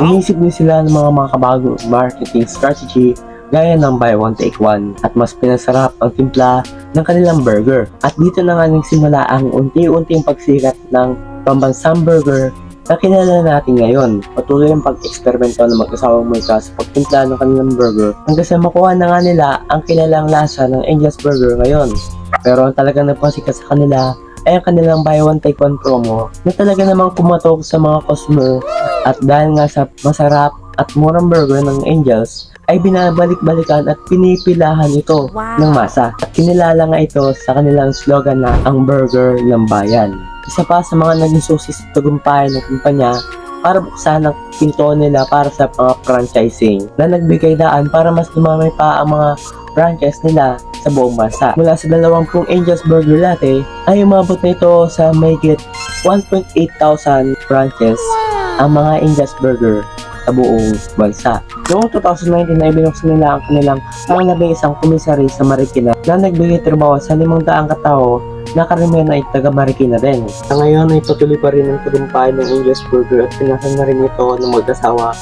Naisip din sila ng mga makabagong marketing strategy gaya ng buy one take one at mas pinasarap ang timpla ng kanilang burger. At dito na nga nagsimula ang unti-unting pagsikat ng pambansang burger na kilala natin ngayon. Patuloy ang pag-eksperimento ng mag-asawang Moika sa pagtimpla ng kanilang burger hanggang sa makuha na nga nila ang kilalang lasa ng Angel's Burger ngayon. Pero ang talagang nagpasikat sa kanila ay ang kanilang buy one take one promo na talaga namang kumatok sa mga customer at dahil nga sa masarap at murang burger ng Angels ay binabalik-balikan at pinipilahan ito ng masa at kinilala nga ito sa kanilang slogan na ang burger ng bayan. Isa pa sa mga naging susi sa tagumpay ng kumpanya para buksan ang pinto nila para sa mga franchising na nagbigay daan para mas dumami pa ang mga franchise nila sa buong bansa. Mula sa 20 Angel's Burger Latte ay umabot na ito sa mahigit 1.8 thousand franchise ang mga Angel's Burger sa buong bansa. Noong 2019 ay binuksan nila ang kanilang pangalabing isang komisary sa Marikina na nagbigay trabaho sa 500 katao na karamihan ay taga Marikina din. Sa ngayon ay patuloy pa rin ang tagumpay ng Angel's Burger at pinasan na rin ito ng mag-asawa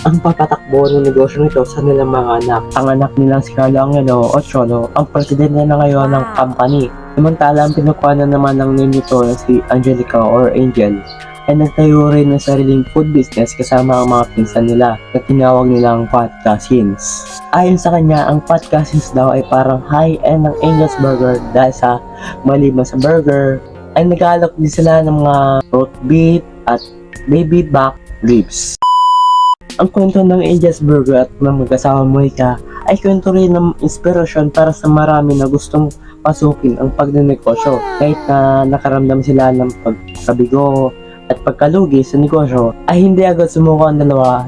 ang papatakbo ng negosyo nito sa nilang mga anak. Ang anak nilang si Carlo Angelo o Cholo ang presidente na ngayon ng company. Samantala ang pinukuha na naman ng name nito na si Angelica or Angel ay nagtayo rin ng sariling food business kasama ang mga pinsan nila na tinawag nilang Pat Cousins. Ayon sa kanya, ang Pat Cousins daw ay parang high-end ng Angel's Burger dahil sa maliban sa burger ay nag-aalok din sila ng mga roast beef at baby back ribs. Ang kwento ng Angel's Burger at ng mag-asawa Moika ay kwento rin ng inspirasyon para sa marami na gustong pasukin ang pagnenegosyo. Kahit na nakaramdam sila ng pagkabigo at pagkalugi sa negosyo, ay hindi agad sumuko ang dalawa